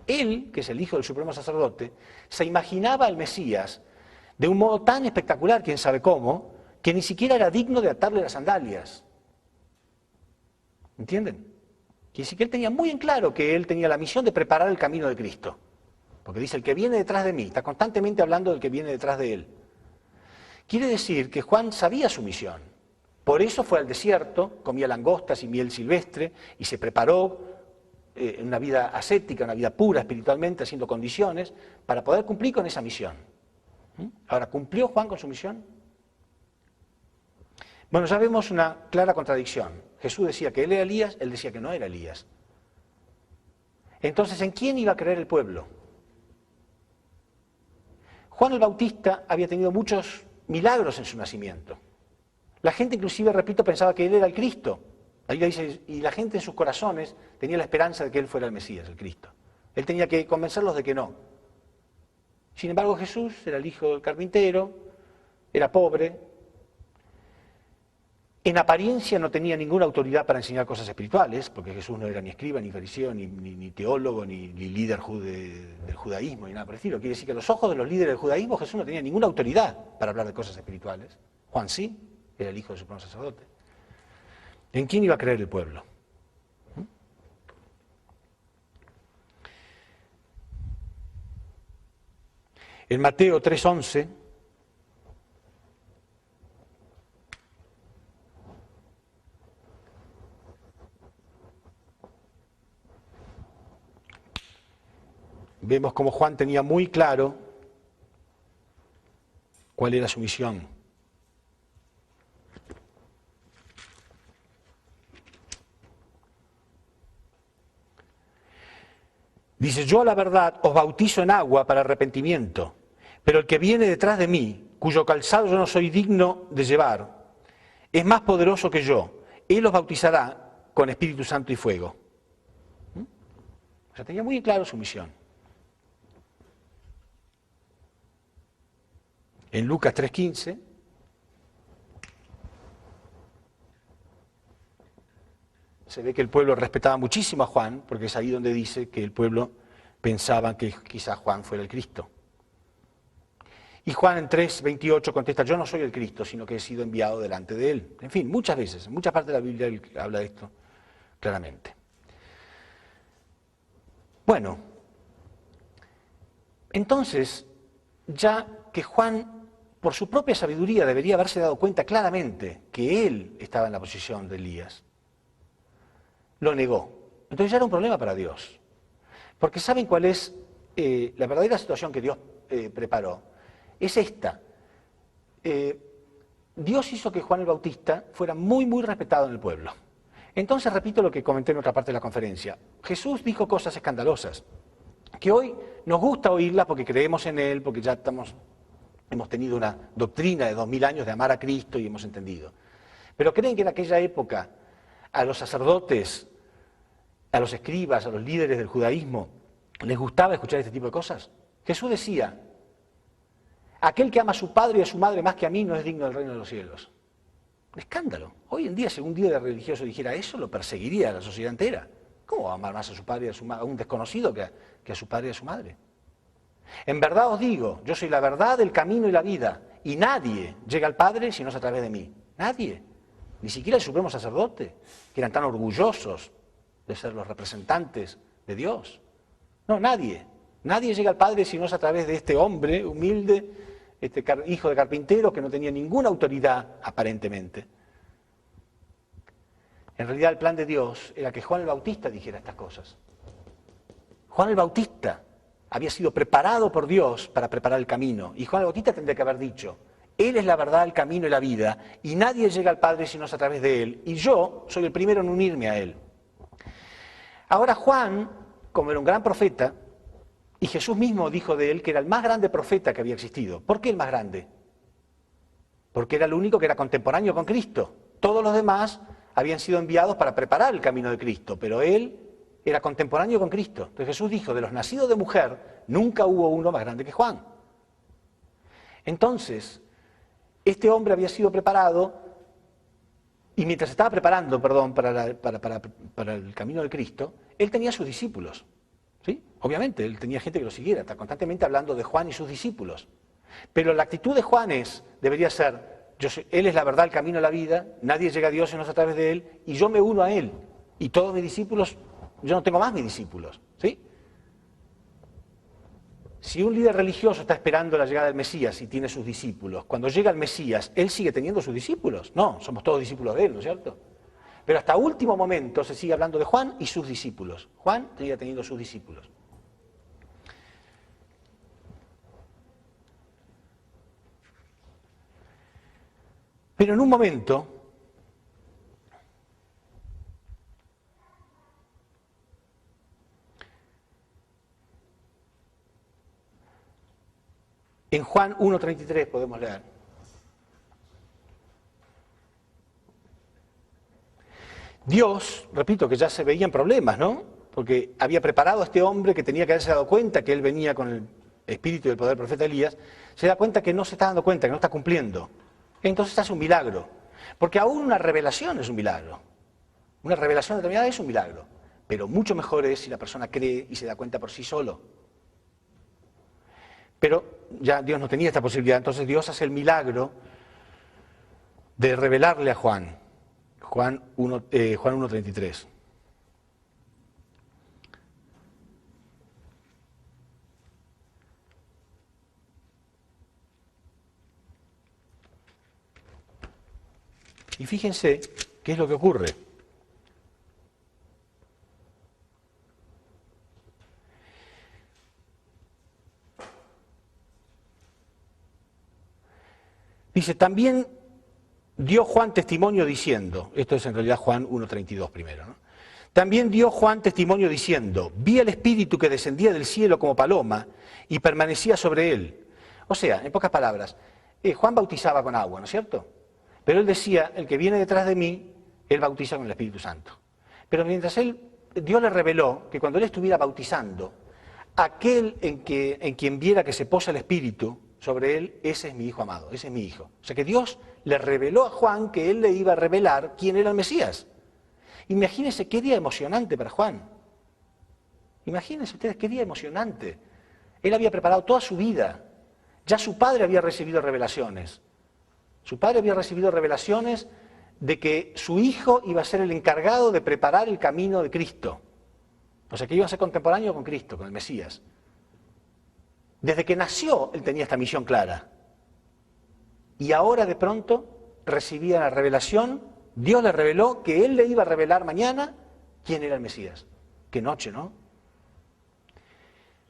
Él, que es el hijo del supremo sacerdote, se imaginaba al Mesías de un modo tan espectacular, quién sabe cómo, que ni siquiera era digno de atarle las sandalias. ¿Entienden? Quiere decir que él tenía muy en claro que él tenía la misión de preparar el camino de Cristo. Porque dice, el que viene detrás de mí, está constantemente hablando del que viene detrás de él. Quiere decir que Juan sabía su misión. Por eso fue al desierto, comía langostas y miel silvestre y se preparó una vida ascética, una vida pura espiritualmente, haciendo condiciones para poder cumplir con esa misión. Ahora, ¿cumplió Juan con su misión? Bueno, ya vemos una clara contradicción. Jesús decía que él era Elías, él decía que no era Elías. Entonces, ¿en quién iba a creer el pueblo? Juan el Bautista había tenido muchos milagros en su nacimiento. La gente inclusive, repito, pensaba que él era el Cristo. Ahí dice, y la gente en sus corazones tenía la esperanza de que él fuera el Mesías, el Cristo. Él tenía que convencerlos de que no. Sin embargo, Jesús era el hijo del carpintero, era pobre. En apariencia no tenía ninguna autoridad para enseñar cosas espirituales, porque Jesús no era ni escriba, ni fariseo, ni teólogo, ni líder del judaísmo, ni nada por el estilo. Quiere decir que a los ojos de los líderes del judaísmo Jesús no tenía ninguna autoridad para hablar de cosas espirituales. Juan sí, era el hijo del supremo sacerdote. ¿En quién iba a creer el pueblo? En Mateo 3:11, vemos cómo Juan tenía muy claro cuál era su misión. Dice, yo a la verdad os bautizo en agua para arrepentimiento, pero el que viene detrás de mí, cuyo calzado yo no soy digno de llevar, es más poderoso que yo. Él os bautizará con Espíritu Santo y fuego. O sea, tenía muy claro su misión. En Lucas 3:15, se ve que el pueblo respetaba muchísimo a Juan, porque es ahí donde dice que el pueblo pensaba que quizás Juan fuera el Cristo. Y Juan en 3:28 contesta, yo no soy el Cristo, sino que he sido enviado delante de él. En fin, muchas veces, en muchas partes de la Biblia él habla de esto claramente. Bueno, entonces, ya que Juan, por su propia sabiduría, debería haberse dado cuenta claramente que él estaba en la posición de Elías, lo negó. Entonces ya era un problema para Dios. Porque ¿saben cuál es la verdadera situación que Dios preparó? Es esta. Dios hizo que Juan el Bautista fuera muy, muy respetado en el pueblo. Entonces repito lo que comenté en otra parte de la conferencia. Jesús dijo cosas escandalosas, que hoy nos gusta oírlas porque creemos en Él, porque ya hemos tenido una doctrina de 2000 años de amar a Cristo y hemos entendido. Pero ¿creen que en aquella época a los sacerdotes, a los escribas, a los líderes del judaísmo, les gustaba escuchar este tipo de cosas? Jesús decía, aquel que ama a su padre y a su madre más que a mí no es digno del reino de los cielos. Un escándalo. Hoy en día, si un líder religioso dijera eso, lo perseguiría a la sociedad entera. ¿Cómo va a amar más a su padre y a su madre, a un desconocido que a su padre y a su madre? En verdad os digo, yo soy la verdad, el camino y la vida, y nadie llega al Padre si no es a través de mí. Nadie. Ni siquiera el supremo sacerdote, que eran tan orgullosos de ser los representantes de Dios. No, nadie. Nadie llega al Padre si no es a través de este hombre humilde, este hijo de carpintero que no tenía ninguna autoridad aparentemente. En realidad el plan de Dios era que Juan el Bautista dijera estas cosas. Juan el Bautista había sido preparado por Dios para preparar el camino. Y Juan el Bautista tendría que haber dicho, Él es la verdad, el camino y la vida, y nadie llega al Padre sino es a través de Él, y yo soy el primero en unirme a Él. Ahora Juan, como era un gran profeta, y Jesús mismo dijo de él que era el más grande profeta que había existido. ¿Por qué el más grande? Porque era el único que era contemporáneo con Cristo. Todos los demás habían sido enviados para preparar el camino de Cristo, pero él era contemporáneo con Cristo. Entonces Jesús dijo, de los nacidos de mujer, nunca hubo uno más grande que Juan. Entonces, este hombre había sido preparado, y mientras estaba preparando, para el camino de Cristo, él tenía sus discípulos. ¿Sí? Obviamente, él tenía gente que lo siguiera, está constantemente hablando de Juan y sus discípulos. Pero la actitud de Juan debería ser, él es la verdad, el camino, la vida, nadie llega a Dios sino a través de él, y yo me uno a él. Y todos mis discípulos, yo no tengo más mis discípulos. ¿Sí? Si un líder religioso está esperando la llegada del Mesías y tiene sus discípulos, cuando llega el Mesías, ¿él sigue teniendo sus discípulos? No, somos todos discípulos de él, ¿no es cierto? Pero hasta último momento se sigue hablando de Juan y sus discípulos. Juan sigue teniendo sus discípulos. Pero en un momento, en Juan 1:33 podemos leer, Dios, repito, que ya se veían problemas, ¿no? Porque había preparado a este hombre que tenía que haberse dado cuenta que él venía con el espíritu y el poder del profeta Elías, se da cuenta que no se está dando cuenta, que no está cumpliendo. Entonces hace un milagro. Porque aún una revelación es un milagro. Una revelación determinada es un milagro. Pero mucho mejor es si la persona cree y se da cuenta por sí solo. Pero ya Dios no tenía esta posibilidad, entonces Dios hace el milagro de revelarle a Juan. Juan 1:33. Y fíjense qué es lo que ocurre. Dice, también dio Juan testimonio diciendo, esto es en realidad Juan 1:32 primero, ¿no? También dio Juan testimonio diciendo, vi al Espíritu que descendía del cielo como paloma y permanecía sobre él. O sea, en pocas palabras, Juan bautizaba con agua, ¿no es cierto? Pero él decía, el que viene detrás de mí, él bautiza con el Espíritu Santo. Pero mientras Dios le reveló que cuando él estuviera bautizando, aquel en quien viera que se posa el Espíritu sobre él, ese es mi Hijo amado, ese es mi Hijo. O sea que Dios le reveló a Juan que él le iba a revelar quién era el Mesías. Imagínense qué día emocionante para Juan. Imagínense ustedes qué día emocionante. Él había preparado toda su vida. Ya su padre había recibido revelaciones. Su padre había recibido revelaciones de que su hijo iba a ser el encargado de preparar el camino de Cristo. O sea que iba a ser contemporáneo con Cristo, con el Mesías. Desde que nació él tenía esta misión clara. Y ahora de pronto recibía la revelación, Dios le reveló que él le iba a revelar mañana quién era el Mesías. Qué noche, ¿no?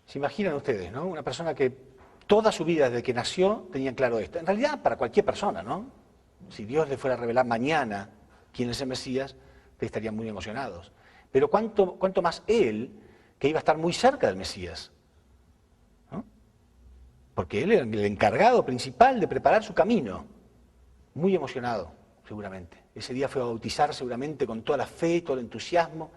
Se imaginan ustedes, ¿no? Una persona que toda su vida desde que nació tenía claro esto. En realidad para cualquier persona, ¿no? Si Dios le fuera a revelar mañana quién es el Mesías, estarían muy emocionados. Pero cuánto más él, que iba a estar muy cerca del Mesías. ¿No? Porque él era el encargado principal de preparar su camino. Muy emocionado, seguramente. Ese día fue a bautizar seguramente con toda la fe, todo el entusiasmo,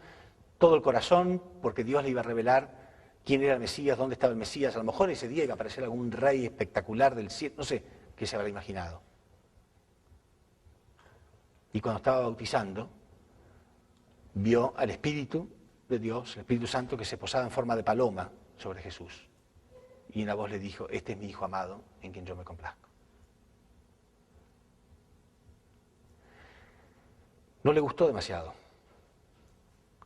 todo el corazón, porque Dios le iba a revelar quién era el Mesías, dónde estaba el Mesías. A lo mejor ese día iba a aparecer algún rey espectacular del cielo, no sé qué se habrá imaginado. Y cuando estaba bautizando, vio al Espíritu de Dios, el Espíritu Santo, que se posaba en forma de paloma sobre Jesús. Y una voz le dijo, este es mi Hijo amado, en quien yo me complazco. No le gustó demasiado.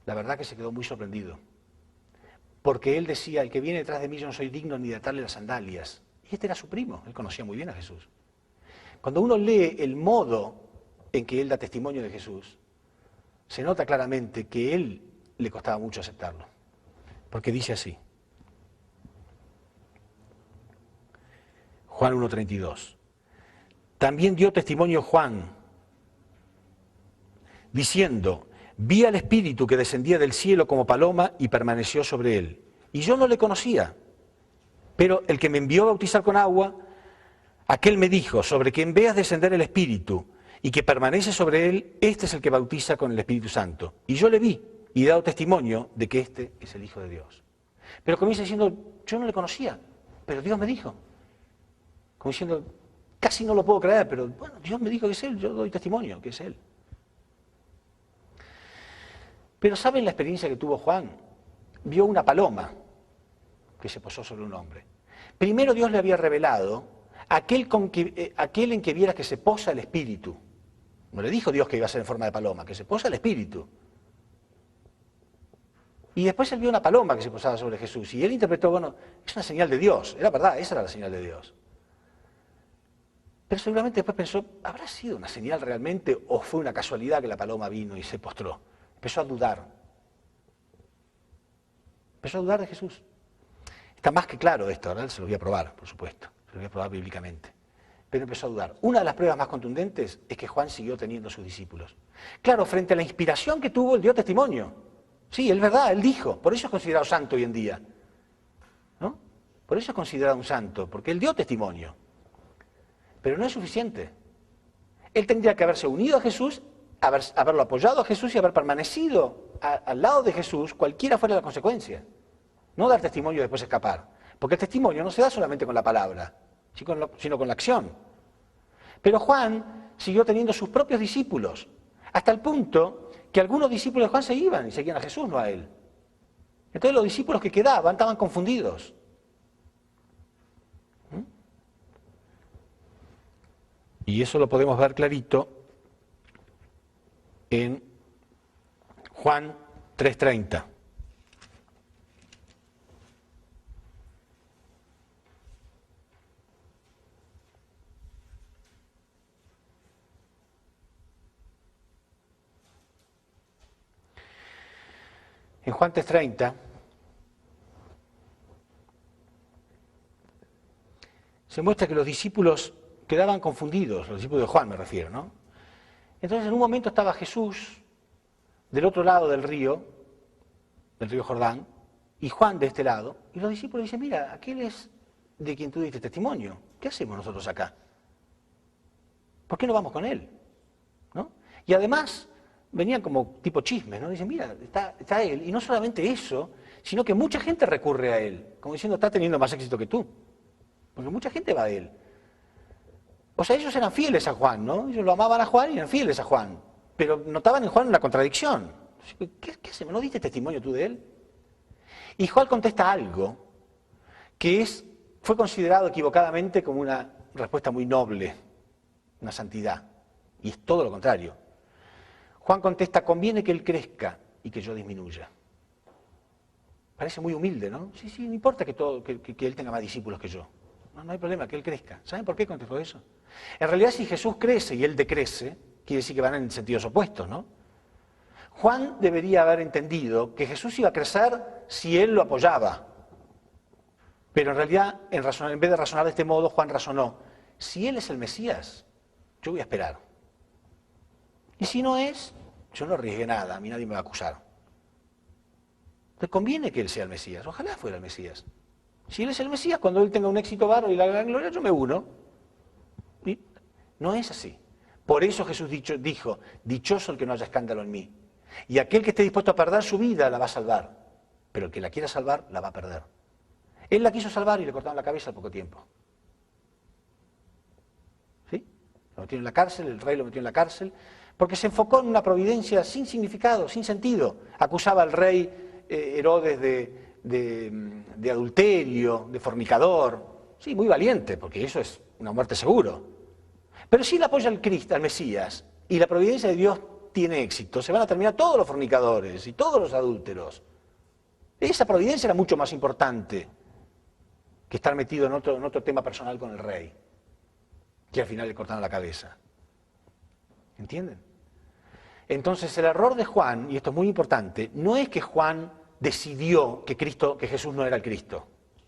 La verdad que se quedó muy sorprendido. Porque él decía, el que viene detrás de mí yo no soy digno ni de atarle las sandalias. Y este era su primo, él conocía muy bien a Jesús. Cuando uno lee el modo en que él da testimonio de Jesús, se nota claramente que él le costaba mucho aceptarlo. Porque dice así, Juan 1:32, también dio testimonio Juan, diciendo, vi al Espíritu que descendía del cielo como paloma y permaneció sobre él. Y yo no le conocía, pero el que me envió a bautizar con agua, aquel me dijo, sobre quien veas descender el Espíritu y que permanece sobre él, este es el que bautiza con el Espíritu Santo. Y yo le vi y he dado testimonio de que este es el Hijo de Dios. Pero comienza diciendo, yo no le conocía, pero Dios me dijo. Como diciendo, casi no lo puedo creer, pero bueno, Dios me dijo que es él, yo doy testimonio que es él. Pero ¿saben la experiencia que tuvo Juan? Vio una paloma que se posó sobre un hombre. Primero Dios le había revelado aquel en que vieras que se posa el Espíritu. No le dijo Dios que iba a ser en forma de paloma, que se posa el Espíritu. Y después él vio una paloma que se posaba sobre Jesús. Y él interpretó, bueno, es una señal de Dios. Era verdad, esa era la señal de Dios. Pero seguramente después pensó, ¿habrá sido una señal realmente o fue una casualidad que la paloma vino y se postró? Empezó a dudar. Empezó a dudar de Jesús. Está más que claro esto, ¿verdad? Se lo voy a probar, por supuesto. Se lo voy a probar bíblicamente. Pero empezó a dudar. Una de las pruebas más contundentes es que Juan siguió teniendo sus discípulos. Claro, frente a la inspiración que tuvo, él dio testimonio. Sí, es verdad, él dijo. Por eso es considerado santo hoy en día. ¿No? Por eso es considerado un santo, porque él dio testimonio. Pero no es suficiente. Él tendría que haberse unido a Jesús, haberlo apoyado a Jesús y haber permanecido al lado de Jesús, cualquiera fuera la consecuencia. No dar testimonio y después escapar. Porque el testimonio no se da solamente con la palabra, sino con la acción. Pero Juan siguió teniendo sus propios discípulos, hasta el punto que algunos discípulos de Juan se iban y seguían a Jesús, no a él. Entonces los discípulos que quedaban estaban confundidos. Y eso lo podemos ver clarito en Juan 3:30. En Juan 3:30 se muestra que los discípulos quedaban confundidos, los discípulos de Juan me refiero, ¿no? Entonces en un momento estaba Jesús del otro lado del río Jordán, y Juan de este lado, y los discípulos dicen, mira, aquel es de quien tú diste testimonio, ¿qué hacemos nosotros acá? ¿Por qué no vamos con él? ¿No? Y además venían como tipo chismes, ¿no? Dicen, mira, está él, y no solamente eso, sino que mucha gente recurre a él, como diciendo, está teniendo más éxito que tú, porque mucha gente va a él. O sea, ellos eran fieles a Juan, ¿no? Ellos lo amaban a Juan y eran fieles a Juan, pero notaban en Juan una contradicción. ¿Qué hacemos? ¿No diste testimonio tú de él? Y Juan contesta algo que fue considerado equivocadamente como una respuesta muy noble, una santidad, y es todo lo contrario. Juan contesta, conviene que él crezca y que yo disminuya. Parece muy humilde, ¿no? Sí, no importa que él tenga más discípulos que yo. No hay problema, que él crezca. ¿Saben por qué contestó eso? En realidad, si Jesús crece y él decrece, quiere decir que van en sentidos opuestos, ¿no? Juan debería haber entendido que Jesús iba a crecer si él lo apoyaba. Pero en realidad, en vez de razonar de este modo, Juan razonó, si él es el Mesías, yo voy a esperar. Y si no es, yo no arriesgué nada, a mí nadie me va a acusar. Te conviene que él sea el Mesías, ojalá fuera el Mesías. Si él es el Mesías, cuando él tenga un éxito bárbaro y la gran gloria, yo me uno. Y no es así. Por eso Jesús dijo, dichoso el que no haya escándalo en mí. Y aquel que esté dispuesto a perder su vida la va a salvar. Pero el que la quiera salvar, la va a perder. Él la quiso salvar y le cortaron la cabeza al poco tiempo. ¿Sí? Lo metieron en la cárcel, el rey lo metió en la cárcel, porque se enfocó en una providencia sin significado, sin sentido. Acusaba al rey Herodes de adulterio, de fornicador. Sí, muy valiente, porque eso es una muerte seguro. Pero si él apoya al Cristo, al Mesías, y la providencia de Dios tiene éxito, se van a terminar todos los fornicadores y todos los adúlteros. Esa providencia era mucho más importante que estar metido en otro tema personal con el rey, que al final le cortaron la cabeza. ¿Entienden? Entonces el error de Juan, y esto es muy importante, no es que Juan decidió que Jesús no era el Cristo.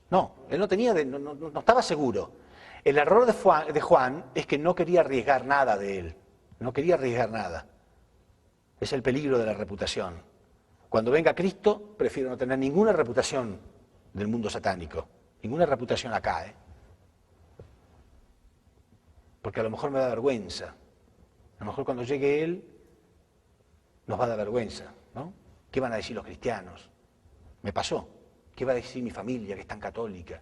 No, él no estaba seguro. El error de Juan es que no quería arriesgar nada de él, no quería arriesgar nada. Es el peligro de la reputación. Cuando venga Cristo, prefiero no tener ninguna reputación del mundo satánico, ninguna reputación acá, porque a lo mejor me da vergüenza. A lo mejor cuando llegue Él, nos va a dar vergüenza, ¿no? ¿Qué van a decir los cristianos? Me pasó. ¿Qué va a decir mi familia, que es tan católica?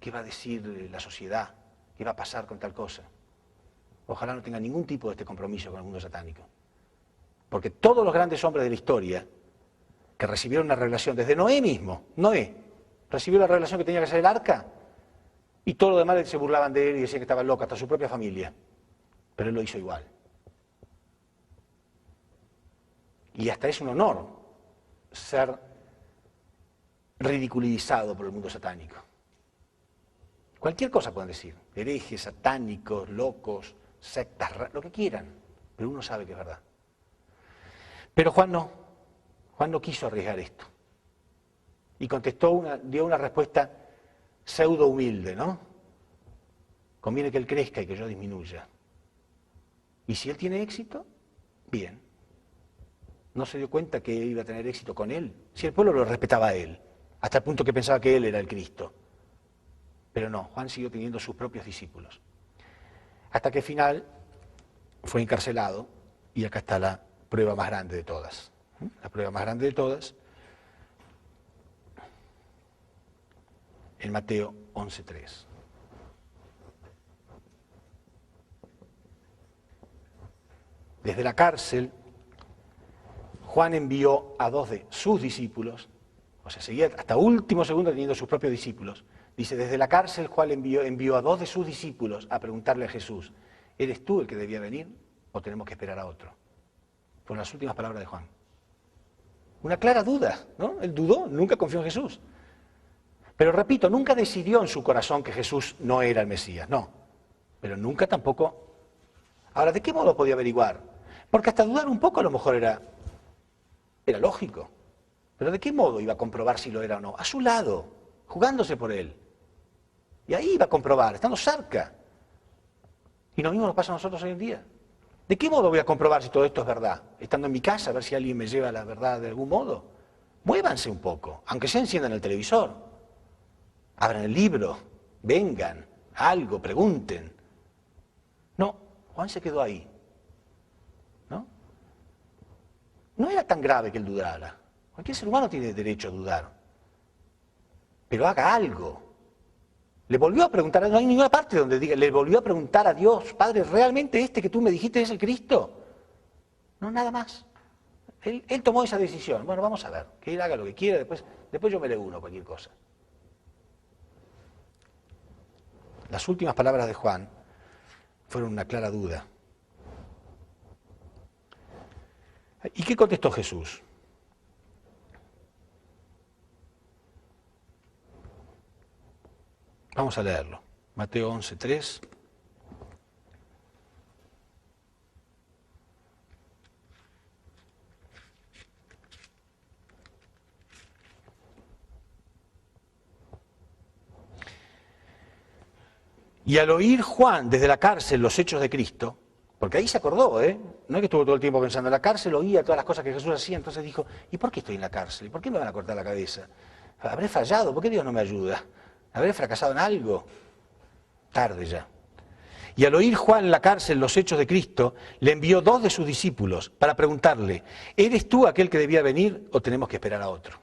¿Qué va a decir la sociedad? ¿Qué va a pasar con tal cosa? Ojalá no tenga ningún tipo de este compromiso con el mundo satánico. Porque todos los grandes hombres de la historia que recibieron una revelación, desde Noé mismo, Noé recibió la revelación que tenía que ser el arca, y todo lo demás se burlaban de él y decían que estaba loco, hasta su propia familia. Pero él lo hizo igual. Y hasta es un honor ser ridiculizado por el mundo satánico. Cualquier cosa pueden decir, herejes, satánicos, locos, sectas, lo que quieran, pero uno sabe que es verdad. Pero Juan no quiso arriesgar esto. Y dio una respuesta pseudo humilde, ¿no? Conviene que él crezca y que yo disminuya. Y si él tiene éxito, bien. No se dio cuenta que iba a tener éxito con él. Si el pueblo lo respetaba a él, hasta el punto que pensaba que él era el Cristo. Pero no, Juan siguió teniendo sus propios discípulos. Hasta que al final fue encarcelado, y acá está la prueba más grande de todas. La prueba más grande de todas, en Mateo 11:3. Desde la cárcel, Juan envió a 2 de sus discípulos, o sea, seguía hasta último segundo teniendo sus propios discípulos. Dice, desde la cárcel Juan envió a 2 de sus discípulos a preguntarle a Jesús, ¿eres tú el que debía venir o tenemos que esperar a otro? Fueron las últimas palabras de Juan. Una clara duda, ¿no? Él dudó, nunca confió en Jesús. Pero repito, nunca decidió en su corazón que Jesús no era el Mesías, no. Pero nunca tampoco. Ahora, ¿de qué modo podía averiguar? Porque hasta dudar un poco a lo mejor era lógico. Pero ¿de qué modo iba a comprobar si lo era o no? A su lado, jugándose por él. Y ahí iba a comprobar, estando cerca. Y lo mismo nos pasa a nosotros hoy en día. ¿De qué modo voy a comprobar si todo esto es verdad? Estando en mi casa, a ver si alguien me lleva la verdad de algún modo. Muévanse un poco, aunque sea enciendan el televisor. Abran el libro, vengan, algo, pregunten. No, Juan se quedó ahí. No era tan grave que él dudara. Cualquier ser humano tiene derecho a dudar. Pero haga algo. Le volvió a preguntar, no hay ninguna parte donde diga, le volvió a preguntar a Dios, Padre, ¿realmente este que tú me dijiste es el Cristo? No, nada más. Él tomó esa decisión. Bueno, vamos a ver, que él haga lo que quiera, después yo me le uno, cualquier cosa. Las últimas palabras de Juan fueron una clara duda. ¿Y qué contestó Jesús? Vamos a leerlo. Mateo 11:3. Y al oír Juan desde la cárcel los hechos de Cristo, porque ahí se acordó, no es que estuvo todo el tiempo pensando en la cárcel, oía todas las cosas que Jesús hacía, entonces dijo, ¿y por qué estoy en la cárcel? ¿Y por qué me van a cortar la cabeza? ¿Habré fallado? ¿Por qué Dios no me ayuda? ¿Habré fracasado en algo? Tarde ya. Y al oír Juan en la cárcel los hechos de Cristo, le envió 2 de sus discípulos para preguntarle, ¿eres tú aquel que debía venir o tenemos que esperar a otro?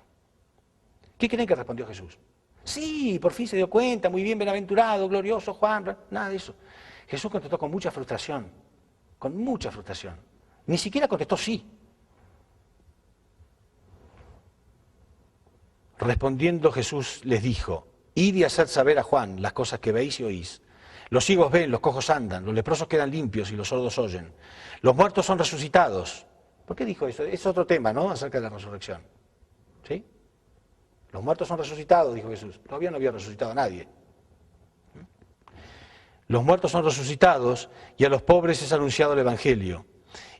¿Qué creen que respondió Jesús? Sí, por fin se dio cuenta, muy bien, bienaventurado, glorioso Juan, nada de eso. Jesús contestó con mucha frustración, Ni siquiera contestó sí. Respondiendo Jesús les dijo, id y haced saber a Juan las cosas que veis y oís. Los ciegos ven, los cojos andan, los leprosos quedan limpios y los sordos oyen. Los muertos son resucitados. ¿Por qué dijo eso? Es otro tema, ¿no? Acerca de la resurrección. ¿Sí? Los muertos son resucitados, dijo Jesús. Todavía no había resucitado a nadie. Los muertos son resucitados y a los pobres es anunciado el Evangelio.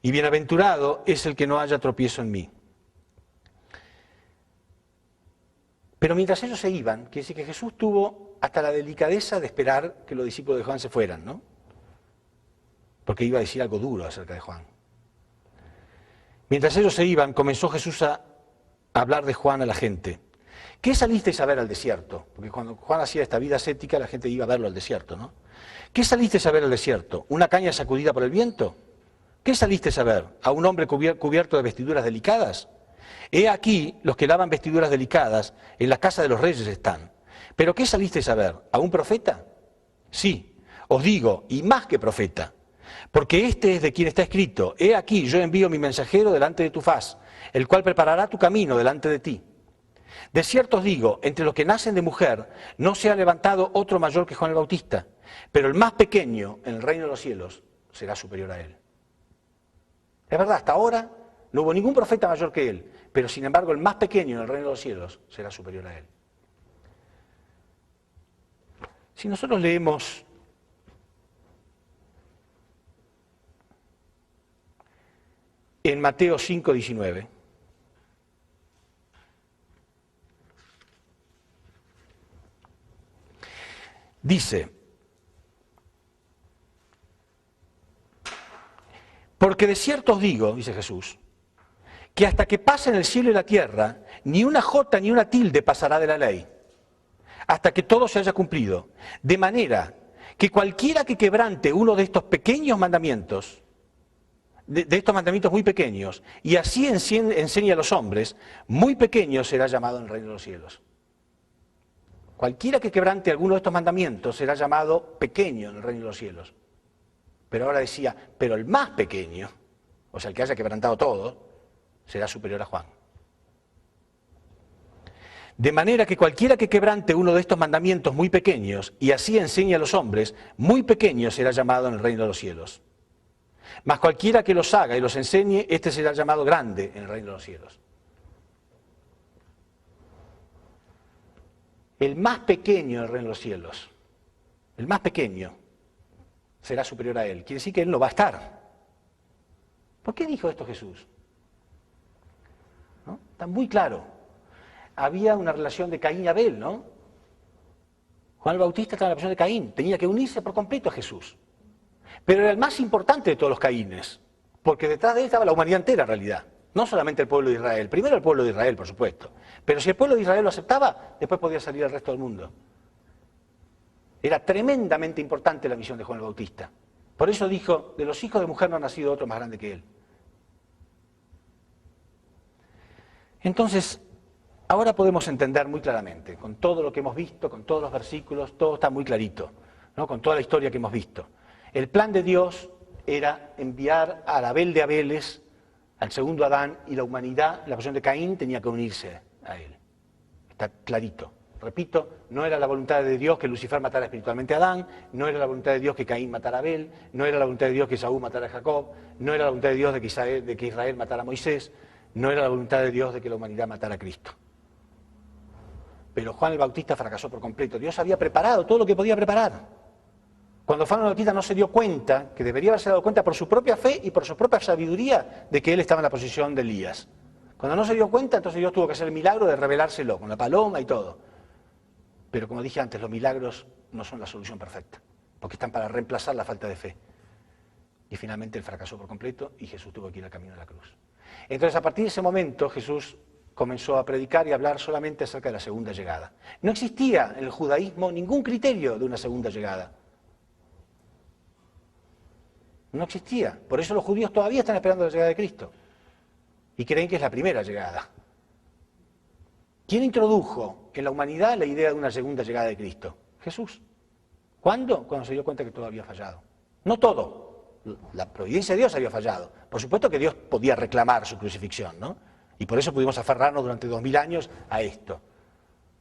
Y bienaventurado es el que no haya tropiezo en mí. Pero mientras ellos se iban, quiere decir que Jesús tuvo hasta la delicadeza de esperar que los discípulos de Juan se fueran, ¿no? Porque iba a decir algo duro acerca de Juan. Mientras ellos se iban, comenzó Jesús a hablar de Juan a la gente. ¿Qué salisteis a ver al desierto? Porque cuando Juan hacía esta vida ascética, la gente iba a verlo al desierto, ¿no? ¿Qué salisteis a ver al desierto? ¿Una caña sacudida por el viento? ¿Qué salisteis a ver? ¿A un hombre cubierto de vestiduras delicadas? He aquí los que lavan vestiduras delicadas, en la casa de los reyes están. ¿Pero qué salisteis a ver? ¿A un profeta? Sí, os digo, y más que profeta. Porque este es de quien está escrito: he aquí, yo envío mi mensajero delante de tu faz, el cual preparará tu camino delante de ti. De cierto os digo, entre los que nacen de mujer, no se ha levantado otro mayor que Juan el Bautista, pero el más pequeño en el reino de los cielos será superior a él. Es verdad, hasta ahora no hubo ningún profeta mayor que él, pero sin embargo el más pequeño en el reino de los cielos será superior a él. Si nosotros leemos en Mateo 5:19, dice: porque de cierto os digo, dice Jesús, que hasta que pasen el cielo y la tierra, ni una jota ni una tilde pasará de la ley, hasta que todo se haya cumplido. De manera que cualquiera que quebrante uno de estos pequeños mandamientos, de estos mandamientos muy pequeños, y así enseña a los hombres, muy pequeño será llamado en el reino de los cielos. Cualquiera que quebrante alguno de estos mandamientos será llamado pequeño en el reino de los cielos. Pero ahora decía, pero el más pequeño, o sea, el que haya quebrantado todo, será superior a Juan. De manera que cualquiera que quebrante uno de estos mandamientos muy pequeños, y así enseñe a los hombres, muy pequeño será llamado en el reino de los cielos. Mas cualquiera que los haga y los enseñe, este será llamado grande en el reino de los cielos. El más pequeño en el reino de los cielos, el más pequeño, será superior a él. Quiere decir que él no va a estar. ¿Por qué dijo esto Jesús? ¿No? Está muy claro. Había una relación de Caín y Abel, ¿no? Juan el Bautista estaba en la posición de Caín, tenía que unirse por completo a Jesús. Pero era el más importante de todos los Caínes, porque detrás de él estaba la humanidad entera en realidad, no solamente el pueblo de Israel. Primero el pueblo de Israel, por supuesto, pero si el pueblo de Israel lo aceptaba, después podía salir el resto del mundo. Era tremendamente importante la misión de Juan el Bautista. Por eso dijo, de los hijos de mujer no ha nacido otro más grande que él. Entonces, ahora podemos entender muy claramente, con todo lo que hemos visto, con todos los versículos, todo está muy clarito, ¿no? Con toda la historia que hemos visto. El plan de Dios era enviar al Abel de Abeles, al segundo Adán, y la humanidad, la posición de Caín, tenía que unirse a él. Está clarito. Repito, no era la voluntad de Dios que Lucifer matara espiritualmente a Adán, no era la voluntad de Dios que Caín matara a Abel, no era la voluntad de Dios que Saúl matara a Jacob, no era la voluntad de Dios de que Israel matara a Moisés, no era la voluntad de Dios de que la humanidad matara a Cristo. Pero Juan el Bautista fracasó por completo. Dios había preparado todo lo que podía preparar. Cuando Juan el Bautista no se dio cuenta, que debería haberse dado cuenta por su propia fe y por su propia sabiduría, de que él estaba en la posición de Elías. Cuando no se dio cuenta, entonces Dios tuvo que hacer el milagro de revelárselo, con la paloma y todo. Pero como dije antes, los milagros no son la solución perfecta, porque están para reemplazar la falta de fe. Y finalmente él fracasó por completo y Jesús tuvo que ir al camino de la cruz. Entonces, a partir de ese momento, Jesús comenzó a predicar y a hablar solamente acerca de la segunda llegada. No existía en el judaísmo ningún criterio de una segunda llegada. No existía. Por eso los judíos todavía están esperando la llegada de Cristo. Y creen que es la primera llegada. ¿Quién introdujo en la humanidad la idea de una segunda llegada de Cristo? Jesús. ¿Cuándo? Cuando se dio cuenta que todo había fallado. No todo. La providencia de Dios había fallado. Por supuesto que Dios podía reclamar su crucifixión, ¿no? Y por eso pudimos aferrarnos durante 2000 años a esto.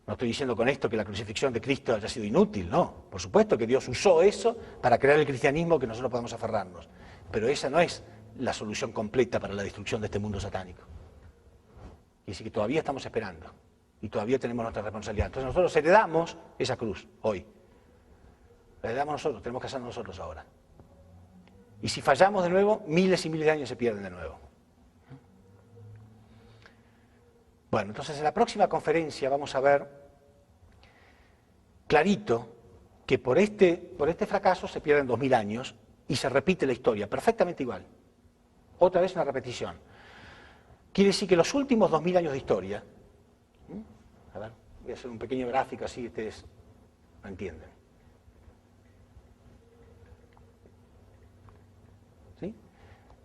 No estoy diciendo con esto que la crucifixión de Cristo haya sido inútil, no. Por supuesto que Dios usó eso para crear el cristianismo que nosotros podamos aferrarnos. Pero esa no es la solución completa para la destrucción de este mundo satánico. Y así que todavía estamos esperando. Y todavía tenemos nuestra responsabilidad. Entonces nosotros heredamos esa cruz hoy. La heredamos nosotros, tenemos que hacerlo nosotros ahora. Y si fallamos de nuevo, miles y miles de años se pierden de nuevo. Bueno, entonces en la próxima conferencia vamos a ver clarito que por este fracaso se pierden 2000 años y se repite la historia, perfectamente igual. Otra vez una repetición. Quiere decir que los últimos 2000 años de historia, a ver, voy a hacer un pequeño gráfico así ustedes lo entienden. ¿Sí?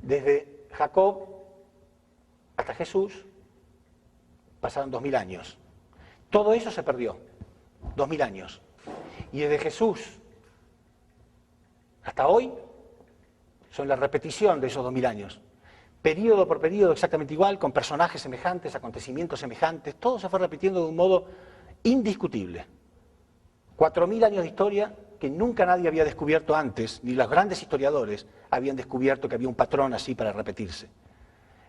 Desde Jacob hasta Jesús pasaron 2000 años. Todo eso se perdió, 2000 años. Y desde Jesús hasta hoy son la repetición de esos 2000 años. Período por período exactamente igual, con personajes semejantes, acontecimientos semejantes, todo se fue repitiendo de un modo indiscutible. 4000 años de historia que nunca nadie había descubierto antes, ni los grandes historiadores habían descubierto que había un patrón así para repetirse.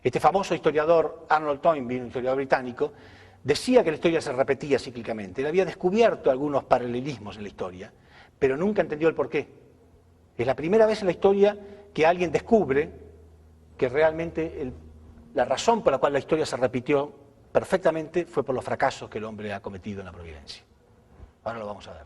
Este famoso historiador Arnold Toynbee, un historiador británico, decía que la historia se repetía cíclicamente. Él había descubierto algunos paralelismos en la historia, pero nunca entendió el porqué. Es la primera vez en la historia que alguien descubre que realmente la razón por la cual la historia se repitió perfectamente fue por los fracasos que el hombre ha cometido en la providencia. Ahora lo vamos a ver.